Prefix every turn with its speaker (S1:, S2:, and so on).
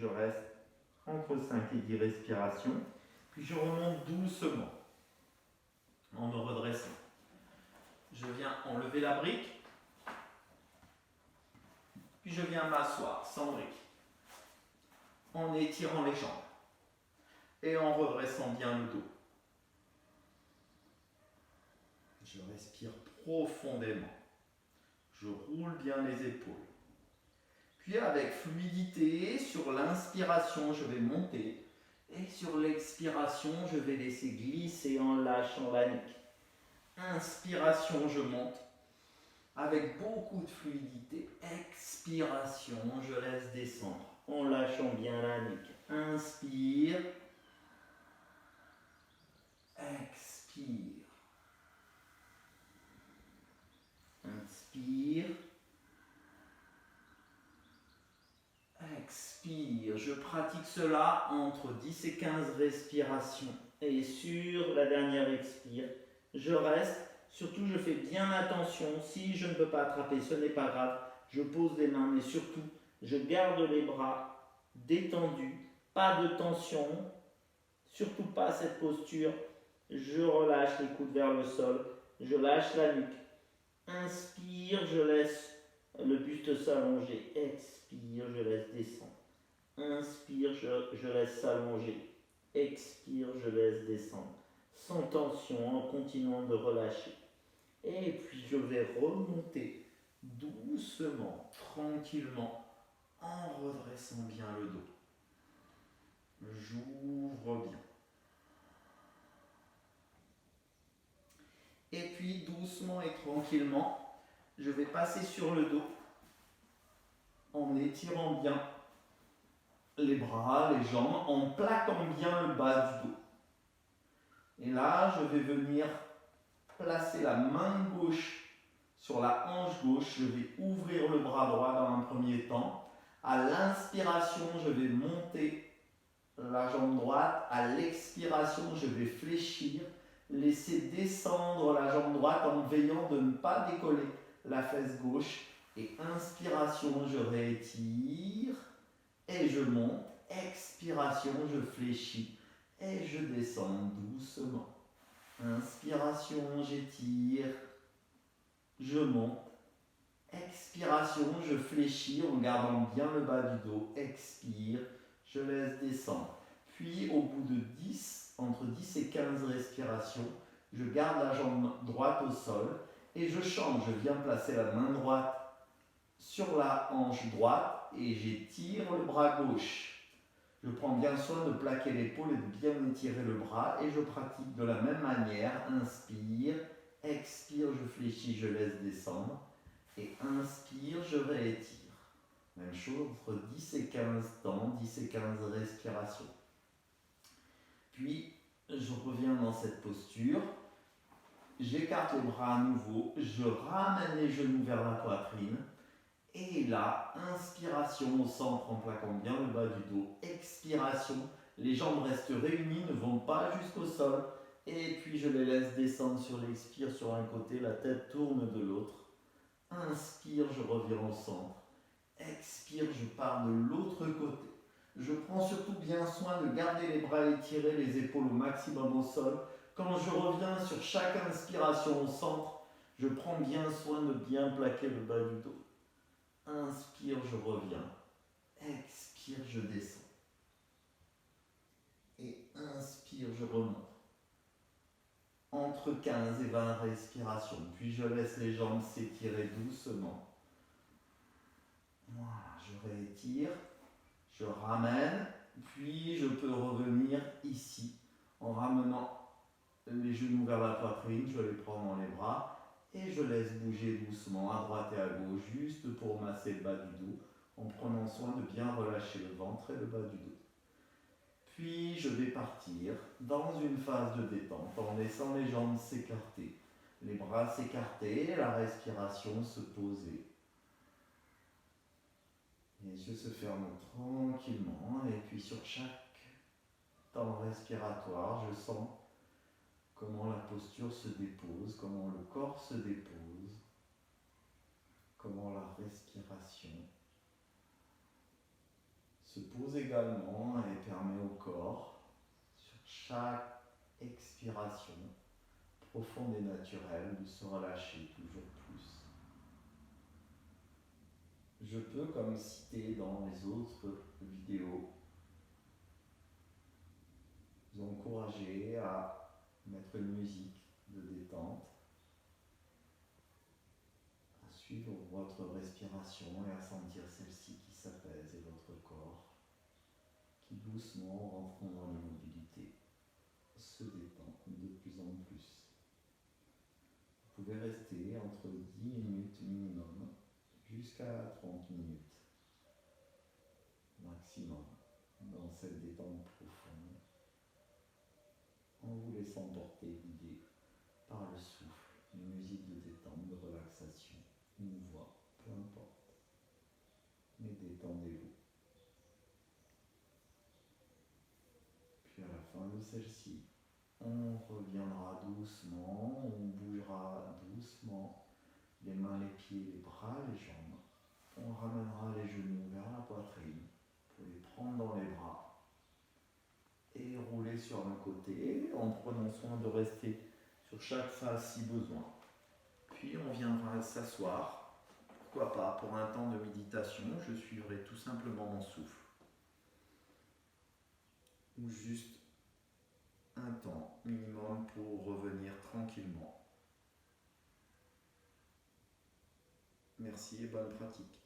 S1: Je reste entre 5 et 10 respirations. Puis je remonte doucement en me redressant. Je viens enlever la brique. Puis je viens m'asseoir sans brique. En étirant les jambes. Et en redressant bien le dos. Je respire profondément. Je roule bien les épaules. Puis avec fluidité, sur l'inspiration, je vais monter. Et sur l'expiration, je vais laisser glisser en lâchant la nuque. Inspiration, je monte. Avec beaucoup de fluidité. Expiration, je laisse descendre. En lâchant bien la nuque. Inspire. Expire. Inspire. Expire. Je pratique cela entre 10 et 15 respirations. Et sur la dernière expire, je reste. Surtout, je fais bien attention. Si je ne peux pas attraper, ce n'est pas grave. Je pose les mains, mais surtout, je garde les bras détendus. Pas de tension. Surtout pas cette posture. Je relâche les coudes vers le sol. Je lâche la nuque. Inspire, je laisse le buste s'allonger. Expire, je laisse descendre. Inspire, je laisse s'allonger. Expire, je laisse descendre. Sans tension, en continuant de relâcher. Et puis je vais remonter doucement, tranquillement, en redressant bien le dos. J'ouvre bien. Et puis doucement et tranquillement, je vais passer sur le dos en étirant bien les bras, les jambes, en plaquant bien le bas du dos. Et là, je vais venir placer la main gauche sur la hanche gauche. Je vais ouvrir le bras droit dans un premier temps. À l'inspiration, je vais monter la jambe droite. À l'expiration, je vais fléchir. Laisser descendre la jambe droite en veillant de ne pas décoller la fesse gauche. Et inspiration, je réétire et je monte. Expiration, je fléchis et je descends doucement. Inspiration, j'étire, je monte. Expiration, je fléchis en gardant bien le bas du dos. Expire, je laisse descendre. Puis au bout de 10, entre 10 et 15 respirations, je garde la jambe droite au sol et je change. Je viens placer la main droite sur la hanche droite et j'étire le bras gauche. Je prends bien soin de plaquer l'épaule et de bien étirer le bras et je pratique de la même manière. Inspire, expire, je fléchis, je laisse descendre et inspire, je réétire. Même chose entre 10 et 15 temps, 10 et 15 respirations. Puis, je reviens dans cette posture. J'écarte les bras à nouveau. Je ramène les genoux vers la poitrine. Et là, inspiration au centre en plaquant bien le bas du dos. Expiration, les jambes restent réunies, ne vont pas jusqu'au sol. Et puis, je les laisse descendre sur l'expire sur un côté, la tête tourne de l'autre. Inspire, je reviens au centre. Expire, je pars de l'autre côté. Je prends surtout bien soin de garder les bras étirés, les épaules au maximum au sol. Quand je reviens sur chaque inspiration au centre, je prends bien soin de bien plaquer le bas du dos. Inspire, je reviens. Expire, je descends. Et inspire, je remonte. Entre 15 et 20 respirations. Puis je laisse les jambes s'étirer doucement. Voilà, je réétire. Je ramène. Puis je peux revenir ici en ramenant les genoux vers la poitrine. Je les prends dans les bras. Et je laisse bouger doucement à droite et à gauche, juste pour masser le bas du dos, en prenant soin de bien relâcher le ventre et le bas du dos. Puis je vais partir dans une phase de détente en laissant les jambes s'écarter, les bras s'écarter, la respiration se poser. Les yeux se ferment tranquillement et puis sur chaque temps respiratoire, je sens comment la posture se dépose, comment le corps se dépose, comment la respiration se se pose également et permet au corps, sur chaque expiration profonde et naturelle, de se relâcher toujours plus. Je peux, comme cité dans les autres vidéos, vous encourager à mettre une musique de détente, à suivre votre respiration et à sentir celle-ci qui s'apaise et votre corps qui doucement, rentrant dans l'immobilité, se détend de plus en plus. Vous pouvez rester entre 10 minutes minimum jusqu'à 30 minutes maximum dans cette détente profonde, en vous laissant porter, guider par le souffle, une musique de détente, de relaxation, une voix, peu importe. Mais détendez-vous. Puis à la fin de celle-ci, on reviendra doucement, on bougera doucement les mains, les pieds, les bras, les jambes. On ramènera les genoux vers la poitrine pour les prendre dans les bras et rouler sur un côté en prenant soin de rester sur chaque face si besoin. Puis on viendra s'asseoir, pourquoi pas pour un temps de méditation, je suivrai tout simplement mon souffle. Ou juste un temps minimum pour revenir tranquillement. Merci et bonne pratique.